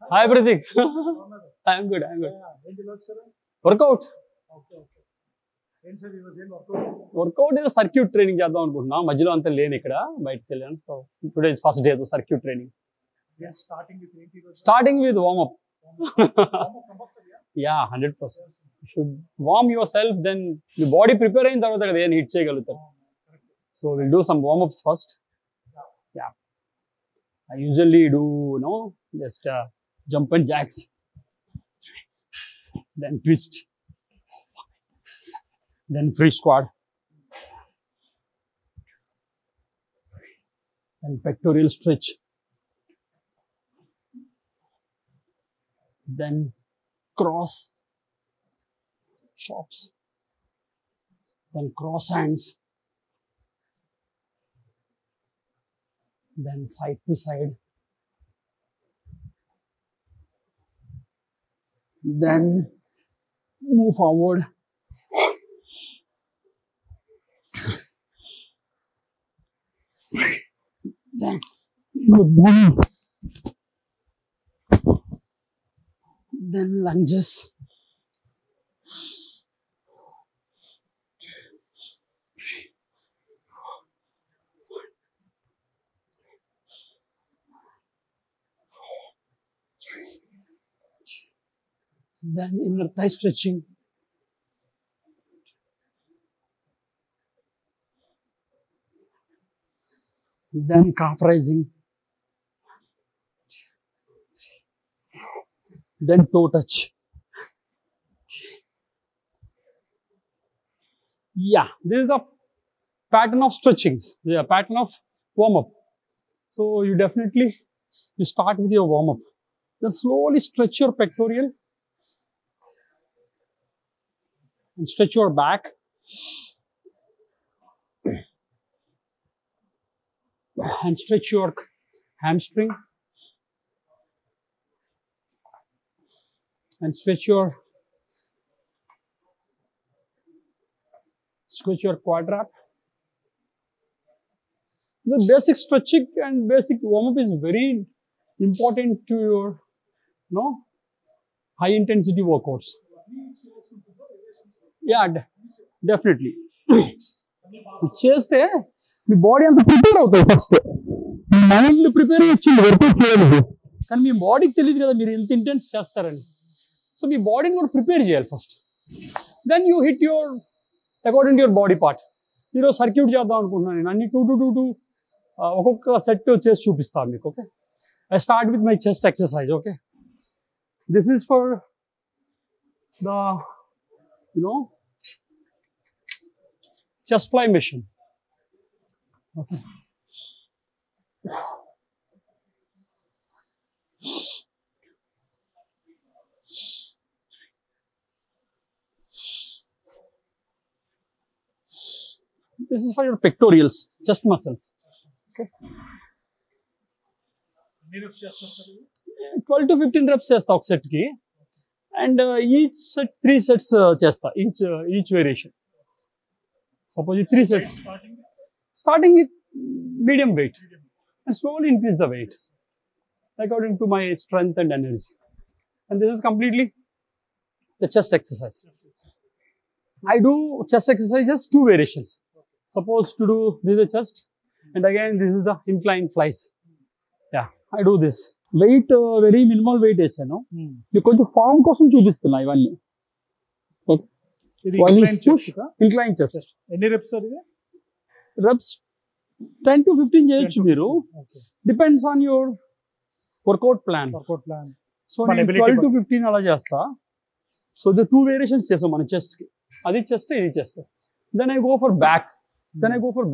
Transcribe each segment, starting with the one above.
Hi, Pratik. I'm good. Workout. Workout is a circuit training. Majjalo anta lane ikkada bayitiki ellanu. So today is first day of the circuit training. Starting with warm up. Yeah, 100%. You should warm yourself, then the body prepare ayin tarvata kada em hit cheyagalutaru. So we'll do some warm ups first. Yeah. I usually do, just jump and jacks, then twist, then free squat, then pectoral stretch, then cross chops, then cross hands, then side to side, then move forward, then good morning, then lunges, then inner thigh stretching, then calf raising, then toe touch. Yeah, this is the pattern of stretchings, the pattern of warm up. So you start with your warm up, then slowly stretch your pectoral and stretch your back, and stretch your hamstring, and stretch your quadrap. The basic stretching and basic warm up is very important to your high intensity workouts. Yeah, definitely. చేస్తే మీ body అంత prepare అవుతుంది first. మీ mind prepare వచ్చింది work out చేయలేదు, కానీ మీ బాడీకి తెలియదు కదా మీరు ఎంత ఇంటెన్స్ చేస్తారని. సో మీ బాడీని కూడా ప్రిపేర్ చేయాలి first. Then you hit your according to your body part. ఈరోజు సర్క్యూట్ చేద్దాం అనుకుంటున్నాను నేను. అన్ని 2 ఒక్కొక్క సెట్ చేసి చూపిస్తాను మీకు. Okay, I start with my chest exercise. Okay, this is for the chest fly machine. Okay. This is for your pectorals, chest muscles. Okay. 12 to 15 reps chesta ok set ki, and each set 3 sets chesta, each variation. Suppose 3 sets. Starting with medium weight and slowly increase the weight according to my strength and energy. And this is completely the chest exercise. I do chest exercises 2 variations. Suppose to do this is the chest, and again this is the incline flies. Yeah, I do this. Weight very minimal weight వేసాను. మీకు కొంచెం form కోసం చూపిస్తున్నా ఇవన్నీ. Incline chest. ఎన్ని reps అది? Reps 10 to 15 చేయొచ్చు మీరు. Depends on your workout plan. So నేను 12 to 15 అలా చేస్తా. సో ద 2 వేరియేషన్స్ చేస్తాం మన చెస్ట్ కి. అది చెస్ట్, ఇది chest. Then I go for back.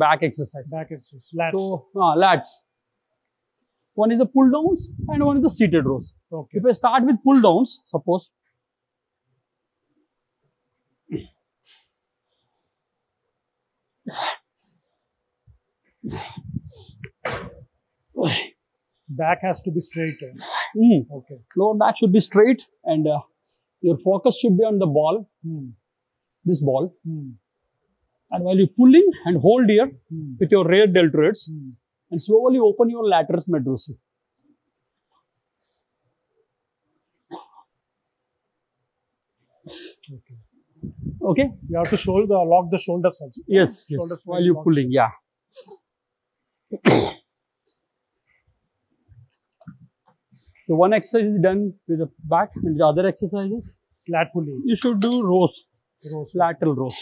Back exercise. Lats. So lats. One is the pull downs and one is the seated rows. Okay. If I start with pull downs, suppose back has to be straight. Okay. Lower back should be straight, and your focus should be on the ball, this ball. And while you're pulling and hold here with your rear deltoids, and slowly open your lateral medrosal. Okay. Okay. You have to lock the shoulders also. Yes. Shoulders While you're locked. pulling, yeah. So one exercise is done with the back, and the other exercises Lat pulling. you should do rows, lateral rows.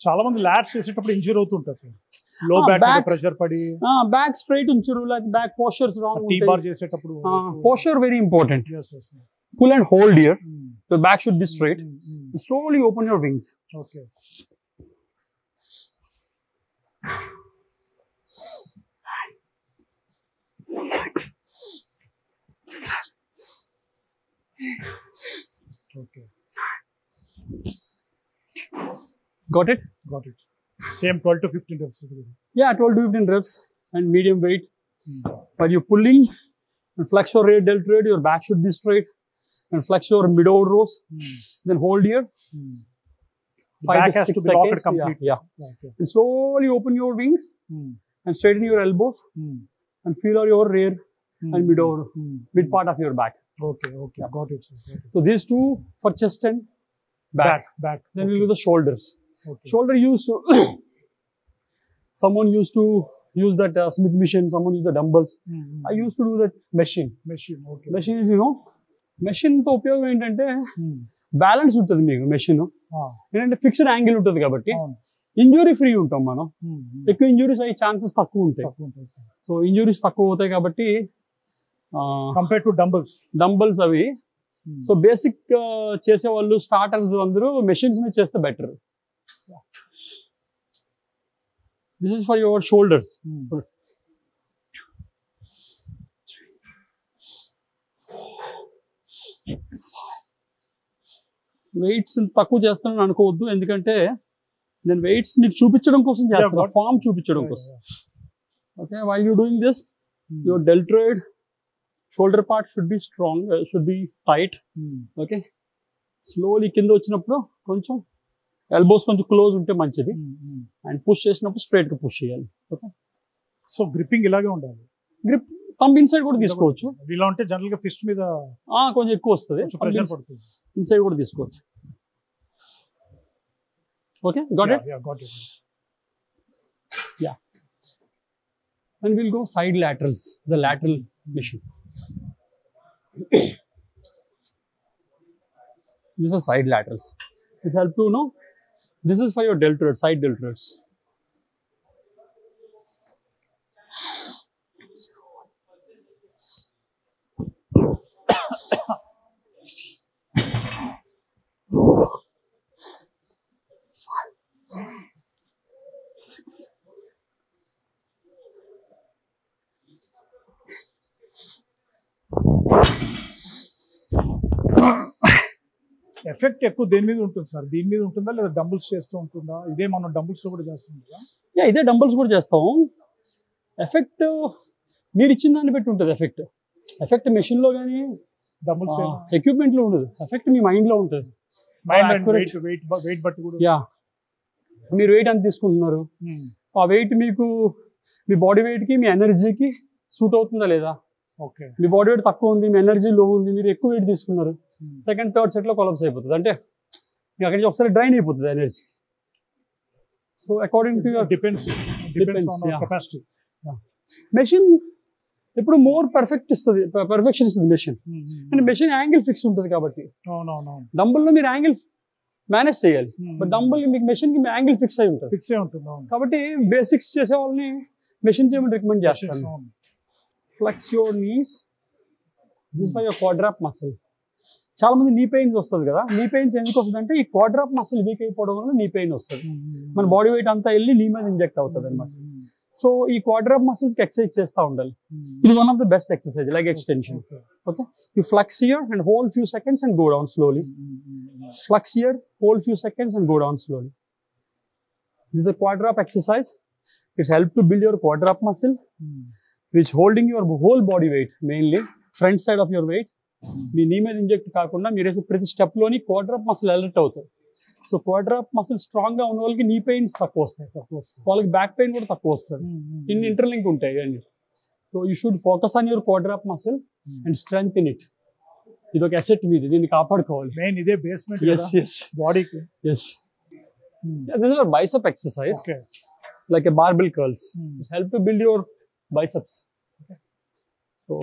చాలా మంది LADS చేసేటప్పుడు injure అవుతుంటారు sir. లో back మీద pressure పడి Back straight unchuru, like back postures wrong. Tea bar చేసేటప్పుడు Posture very important. yes yes. Pull and hold here. The back should be straight. Slowly open your wings. Okay. Okay. Got it? Got it. Same 12 to 15 reps. Yeah, 12 to 15 reps and medium weight. While you're pulling and flex your rear deltoid, your back should be straight. And flex your mid-over rows. Then hold here. The back has to be locked completely. Yeah. Okay. And slowly open your wings and straighten your elbows and feel your rear and mid part of your back. Okay. Okay. Yeah. Got it, sir. Got it. So these two for chest and back. Then we'll do the shoulders. Okay. Shoulder used to someone used to use that Smith machine. Someone used the dumbbells. I used to do that machine. Okay. Machine is machine తో ఉపయోగం ఏంటంటే balance ఉంటుంది మీకు machine ఏంటంటే fixed angle ఉంటుంది కాబట్టి injury free ఉంటాం మనం. ఎక్కువ ఇంజురీస్ అయ్యే ఛాన్సెస్ తక్కువ ఉంటాయి. సో ఇంజురీస్ తక్కువ అవుతాయి కాబట్టి కంపేర్ టు డంబల్స్ అవి. సో బేసిక్ చేసే వాళ్ళు స్టార్టర్స్ అందరూ మెషిన్స్ మీద చేస్తే better. This is for your shoulders. Weights తక్కువ చేస్తానని అనుకోవద్దు, ఎందుకంటే నేను వెయిట్స్ మీకు చూపించడం కోసం చేస్తాను, ఫామ్ చూపించడం కోసం. Okay, while you doing this your deltoid shoulder part should be strong, should be tight. Okay, slowly కింద వచ్చినప్పుడు కొంచెం ఎల్బోస్ కొంచెం క్లోజ్ ఉంటే మంచిది. అండ్ పుష్ చేసినప్పుడు స్ట్రైట్ గా పుష్ చేయాలి. ఓకే, సో గ్రిప్పింగ్ ఇలాగే ఉండాలి. గ్రిప్ థంబ్ ఇన్సైడ్ కూడా తీసుకోవచ్చు. ఇలా ఉంటే జనరల్ గా ఫిస్ట్ మీద కొంచెం ఎక్కువ వస్తుంది, ప్రెషర్ పడుతుంది. ఇన్సైడ్ కూడా తీసుకోవచ్చు. Okay, got it? Yeah, got it. Yeah, and will go side laterals, the lateral machine. These are side laterals. It help to know. This is for your deltoid, side deltoids. Effect ఎక్కువ దేని మీద ఉంటుంది sir? దీని మీద ఉంటుందా లేదా dumbbells చేస్తూ ఉంటుందా? ఇదే మనం డంబుల్స్ లో కూడా చేస్తుందా? యా, ఇదే డంబుల్స్ కూడా చేస్తాం. ఎఫెక్ట్ మీరు ఇచ్చిన దాన్ని బట్టి ఉంటుంది. ఎఫెక్ట్ మెషిన్ లో కానీ డంబుల్స్ ఎక్విప్మెంట్ లో ఉండదు. ఎఫెక్ట్ మీ మైండ్ లో ఉంటుంది. వెయిట్ బట్టి కూడా. యా, మీరు వెయిట్ ఎంత తీసుకుంటున్నారు, ఆ వెయిట్ మీకు మీ బాడీ వెయిట్ కి మీ ఎనర్జీకి సూట్ అవుతుందా లేదా? ఓకే, మీ బాడీ వెయిట్ తక్కువ ఉంది, మీ ఎనర్జీ లో ఉంది, మీరు ఎక్కువ వెయిట్ తీసుకున్నారు, సెకండ్ థర్డ్ సెట్ లో కొలాప్స్ అయిపోతుంది. అంటే మీకు అక్కడి నుంచి ఒకసారి డ్రైన్ అయిపోతుంది energy. So according to your depends on capacity. Machine ఇప్పుడు మోర్ పర్ఫెక్షన్ ఇస్తుంది machine. And machine angle fix ఉంటుంది కాబట్టి డంబుల్ లో మీరు యాంగిల్ మేనేజ్ చేయాలి. బట్ డంబుల్ మీకు మెషిన్ కి యాంగిల్ ఫిక్స్ అయి ఉంటుంది. కాబట్టి బేసిక్స్ చేసే వాళ్ళని మెషిన్ చేయమని రికమెండ్ చేస్తాను. Flex your knees. This for your quadriceps muscle. చాలా మంది నీ పెయిన్స్ వస్తుంది కదా. నీ పెయిన్స్ ఎందుకు వస్తుంది అంటే ఈ క్వాడ్రాప్ మసిల్ వీక్ అయిపోవడం వల్ల నీ పెయిన్ వస్తుంది. మన బాడీ వెయిట్ అంతా వెళ్ళి నీ మీద ఇంజెక్ట్ అవుతుంది అనమాట. సో ఈ క్వాడ్రాప్ మసిల్స్ కి ఎక్సర్సైజ్ చేస్తూ ఉండాలి. ఇది one of the best exercise, like extension. Okay, you flex here and hold few seconds and go down slowly. Flex here, hold few seconds and go down slowly. This is the quadrap exercise. It's help to build your quadrap muscle, which holding your whole body weight, mainly front side of your weight. మీ నీ మీద inject కాకుండా మీరు వేసే ప్రతి step లోని క్వాడ్రాప్ muscle alert అవుతాయి. So క్వాడ్రాప్ muscle strong గా ఉన్న వాళ్ళకి నీ పెయిన్స్ తక్కువ వస్తాయి, వాళ్ళకి బ్యాక్ పెయిన్ కూడా తక్కువ వస్తుంది. ఇన్ని ఇంటర్లింక్ ఉంటాయి అండి. So you should focus on your quadriceps muscle and strength in it. ఇది ఒక అసెట్ మీది, దీన్ని కాపాడుకోవాలి. మెయిన్ ఇదే బేస్మెంట్ బాడీకి. This is a bicep exercise. Okay. Like a barbell curls. It's help to build your biceps. Okay. So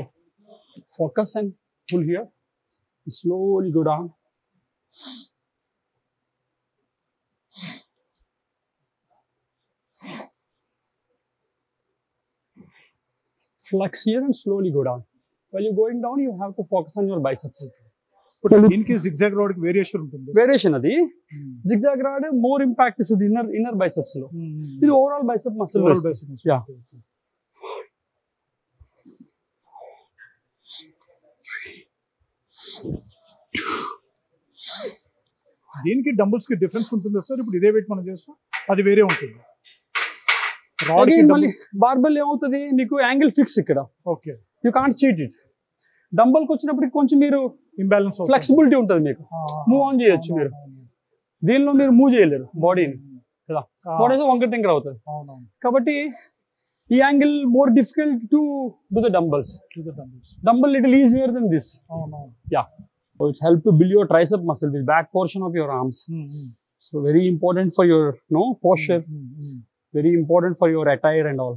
focus and pull here. Slowly go down. Flex here and slowly go down. While you're going down, you have to focus on your biceps. ఇప్పుడు దీనికి zigzag rod కి variation ఉంటుంది. Variation అది zigzag rod more impact ఇస్తుంది inner biceps లో. ఇది overall bicep muscle. Yeah. దీనికి dumbbells కి డిఫరెన్స్ ఉంటుందా సార్? ఇప్పుడు ఇదే వెయిట్ మనం చేస్తాం, అది వేరే ఉంటుంది. బార్బెల్ ఏమవుతుంది, మీకు యాంగిల్ ఫిక్స్ ఇక్కడ. Okay, you can't cheat it. Dumbbell కి వచ్చినప్పటికి కొంచెం మీరు ఇంబ్యాలెన్స్, ఫ్లెక్సిబిలిటీ ఉంటుంది, మీకు మూవ్ ఆన్ చేయొచ్చు. మీరు దీనిలో మీరు మూవ్ చేయలేరు బాడీని కదా, బాడీ వంకర టింకర్ అవుతుంది. కాబట్టి ఈ angle more difficult to do the dumbbells. Dumbbell little easier then this. Yeah, so it's help to build your tricep muscle, the back portion of your arms. So very important for your posture, very important for your attire and all.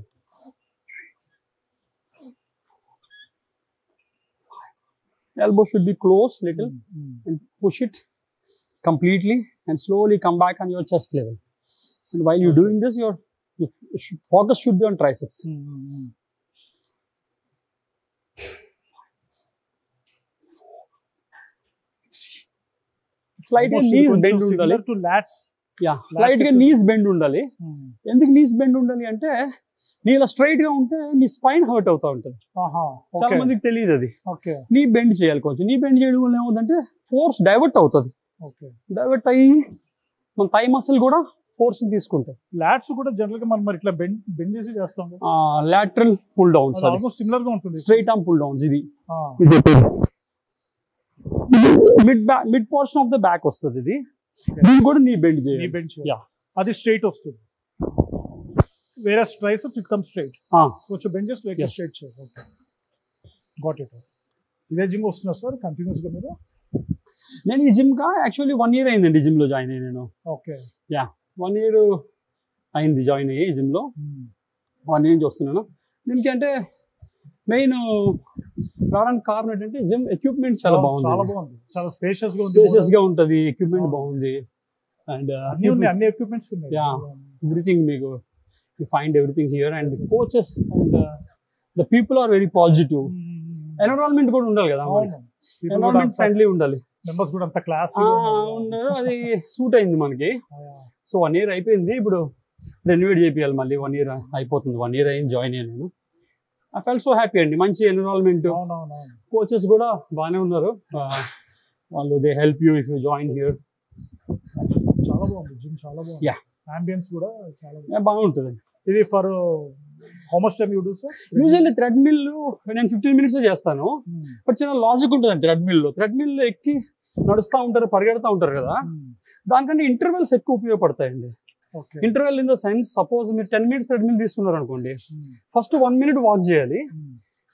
Elbow should be close little and push it completely and slowly come back on your chest level. And while you're doing this, your focus should be on triceps. Slight knees bend undali to lats. Yeah, slight గా knees bend undali. ఎందుకు knees bend undali అంటే నీ ఇలా straight గా ఉంటే నీ spine hurt అవుతా ఉంటుంది. చాలా మందికి తెలియదు అది. నీ బెండ్ చేయాలి కొంచెం. నీ బెండ్ చేయడం వల్ల ఏమవుతుందంటే ఫోర్స్ డైవర్ట్ అవుతుంది. డైవర్ట్ అయ్యి మన థై మసిల్ కూడా ఫోర్స్ తీసుకుంటాయి. లాట్స్ కూడా జనరల్ గా మనం ఇట్లా బెండ్ చేసి చేస్తాం. Lateral pull downs almost similar గా ఉంటుంది. స్ట్రైట్ ఆర్మ్ పుల్ డౌన్స్ ఇది. Mid portion of the back వస్తుంది ఇది. దీన్ని కూడా నీ బెండ్ చేయాలి. అది స్ట్రైట్ వస్తుంది. వేరే ట్రైసెప్స్ ఇట్ కమ్ స్ట్రైట్. కొంచెం బెండ్ చేసి లైక్ స్ట్రైట్ చేయాలి. Okay, got it. ఇదే జిమ్ వస్తున్నారు సార్ కంటిన్యూస్ గా మీరు? నేను ఈ జిమ్ కా యాక్చువల్లీ 1 year అయిందండి జిమ్ లో జాయిన్ అయ్యి నేను. ఓకే, యా 1 year అయింది జాయిన్ అయ్యి జిమ్ లో. 1 year నుంచి వస్తున్నాను. దీనికి అంటే మెయిన్ రావడానికి కారణం ఏంటంటే జిమ్ ఎక్విప్మెంట్ చాలా బాగుంది. చాలా స్పేషియస్ గా ఉంటుంది. ఎక్విప్మెంట్ బాగుంది అండ్ అన్ని ఎక్విప్మెంట్స్ ఉన్నాయి. యా, ఎవ్రీథింగ్ మీకు you find everything here and the coaches and the people are very positive. Environment కూడా ఉండాలి కదా, environment friendly ఉండాలి. మెంబర్స్ కూడా అంత క్లాస్ ఉన్నారు. అది సూట్ అయింది మనకి. సో 1 year అయిపోయింది. ఇప్పుడు రెన్యూవేట్ చేయాలి మళ్ళీ. 1 year అయిపోతుంది. 1 year అయింది జాయిన్ అయ్యాను నేను. ఐ ఫెల్ సో హ్యాపీ అండి. మంచి ఎన్విరాన్మెంట్, కోచెస్ కూడా బాగానే ఉన్నారు. వాళ్ళు they help you if you join here. చాలా బాగుంది జిమ్, చాలా బాగుంది. యా, అంబియన్స్ కూడా చాలా బాగుంటుంది. ఇది for how much time you do sir? Usually treadmill నేను 15 minutes చేస్తాను. బట్ చిన్న లాజిక్ ఉంటుంది థ్రెడ్మిల్ ఎక్కి నడుస్తూ ఉంటారు, పరిగెడతా ఉంటారు కదా, దానికంటే ఇంటర్వెల్స్ ఎక్కువ ఉపయోగపడతాయండి. Interval in the sense, suppose మీరు 10 minutes థ్రెడ్మిల్ తీసుకున్నారు అనుకోండి, ఫస్ట్ 1 minute వాక్ చేయాలి,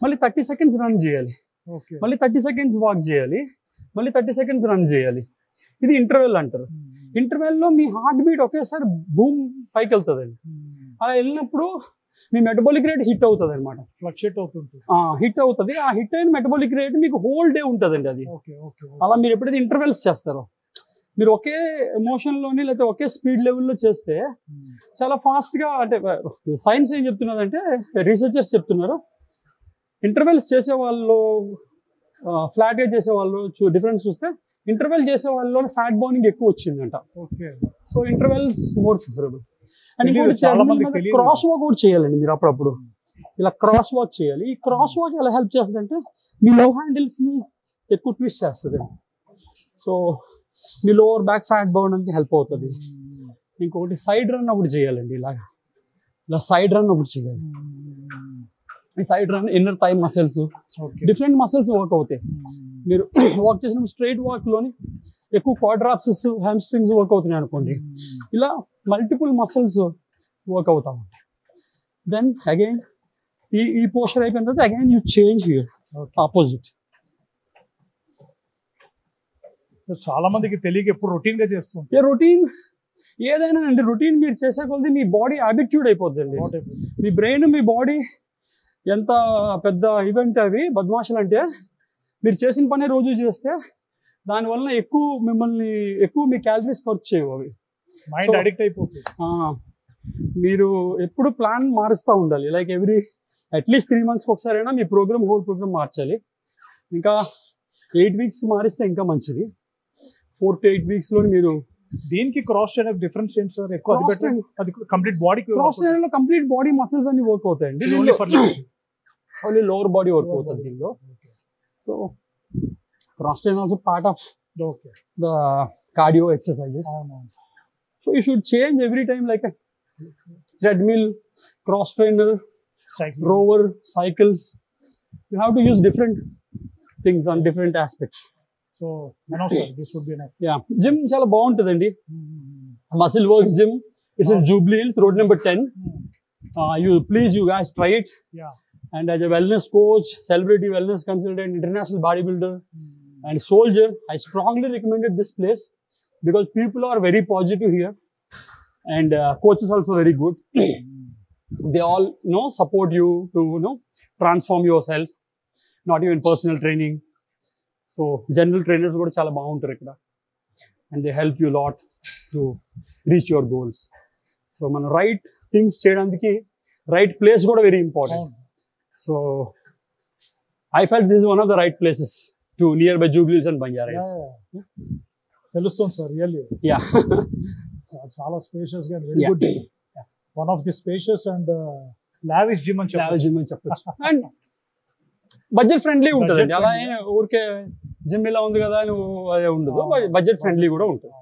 మళ్ళీ 30 seconds రన్ చేయాలి, మళ్ళీ 30 seconds వాక్ చేయాలి, మళ్ళీ 30 seconds రన్ చేయాలి. ఇది ఇంటర్వెల్ అంటారు. ఇంటర్వెల్లో మీ హార్ట్ బీట్ ఒకేసారి బూమ్ పైకి వెళ్తుందండి. అలా వెళ్ళినప్పుడు మీ మెటబాలిక్ రేట్ హిట్ అవుతుంది అనమాట. ఫ్లక్చుయేట్ అవుతుంది, హిట్ అవుతుంది. ఆ హిట్ అయిన మెటబాలిక్ రేట్ మీకు హోల్ డే ఉంటుందండి అది. అలా మీరు ఎప్పుడైతే ఇంటర్వెల్స్ చేస్తారో, మీరు ఒకే ఎమోషన్లోని లేకపోతే ఒకే స్పీడ్ లెవెల్లో చేస్తే చాలా ఫాస్ట్గా, అంటే సైన్స్ ఏం చెప్తున్నదంటే, రీసెర్చర్స్ చెప్తున్నారు, ఇంటర్వెల్స్ చేసే వాళ్ళు ఫ్లాట్గా చేసే వాళ్ళు డిఫరెన్స్ చూస్తే ఇంటర్వెల్ చేసే వాళ్ళలో ఫ్యాట్ బర్నింగ్ ఎక్కువ వచ్చిందంట. So intervals more preferable. And cross walk కూడా చేయాలండి మీరు అప్పుడప్పుడు. ఇలా క్రాస్ వాక్ చేయాలి. ఈ క్రాస్ వాక్ ఎలా హెల్ప్ చేస్తుంది అంటే, మీ లవ్ హ్యాండిల్స్ని ఎక్కువ ట్విస్ట్ చేస్తుంది. సో మీ లోవర్ బ్యాక్ ఫ్యాట్ బర్న్ అంటే హెల్ప్ అవుతుంది. ఇంకొకటి సైడ్ రన్ అప్పుడు చేయాలండి. ఇలా సైడ్ రన్ అప్పుడు చేయాలి. ఈ side run inner thigh muscles, different muscles work అవుతాయి. మీరు వాక్ చేసినప్పుడు స్ట్రైట్ వాక్లోని ఎక్కువ క్వాడ్రాప్సెస్, హ్యామ్స్ట్రింగ్స్ వర్క్ అవుతున్నాయి అనుకోండి, ఇలా మల్టిపుల్ మసిల్స్ వర్క్ అవుతా ఉంటాయి. దెన్ అగైన్ ఈ పోస్చర్ అయిపోయిన తర్వాత again you change here opposite. చాలా మందికి తెలియక ఎప్పుడు రొటీన్ గా చేస్తుంటారు. రొటీన్ ఏదైనా అండి, రొటీన్ మీరు చేసే కొద్దీ మీ బాడీ హ్యాబిట్యూడ్ అయిపోద్దండి. మీ బ్రెయిన్ మీ బాడీ ఎంత పెద్ద ఈవెంట్ అవి బద్మాషులు అంటే, మీరు చేసిన పని రోజు చేస్తే దానివల్ల ఎక్కువ మీ క్యాలరీస్ ఖర్చు చేయవు అవి. మైండ్ అడిక్ట్ అయిపోతుంది. మీరు ఎప్పుడు ప్లాన్ మారుస్తూ ఉండాలి. లైక్ అట్లీస్ట్ 3 months ఒకసారైనా మీ హోల్ ప్రోగ్రామ్ మార్చాలి. ఇంకా 8 weeks మారిస్తే ఇంకా మంచిది. 4 to 8 weeks లో మీరు దీనికి క్రాస్ ట్రైనర్ డిఫరెన్స్ ఏంటి సార్? ఎక్కువ అది కంప్లీట్ బాడీ, క్రాస్ ట్రైనర్ లో కంప్లీట్ బాడీ మసిల్స్ అన్ని వర్క్ అవుతాయండి. ఓన్లీ లోవర్ బాడీ వర్క్ అవుతుంది దీనిలో. So cross trainer also part of the cardio exercises. So you should change every time, like treadmill, cross trainer, rower, cycles. You have to use different things on different aspects. So sir, this would be nice. Yeah, gym chala baaguntadandi. Muscle Works Gym. It's in Jubilee Hills, road number 10. You guys try it. Yeah. And as a wellness coach, celebrity wellness consultant, international bodybuilder, and soldier, I strongly recommended this place because people are very positive here. And coach is also very good. They all support you to transform yourself. Not even personal training. So general trainers kuda chala baaguntaru ikkada, and they help you a lot to reach your goals. So man right things cheyadandiki right place kuda very important. So I felt this is one of the right places to nearby Jubilee Hills and Banjara Hills. Telustund sir, really. Yeah. చాలా spacious గా, very good. One of the spacious and lavish gym అని చెప్పొచ్చు. And budget friendly ఉంటుంది. అలా ఊరికే gym ఇలా ఉంది కదా అని అదే ఉండదు, బడ్జెట్ ఫ్రెండ్లీ కూడా ఉంటుంది.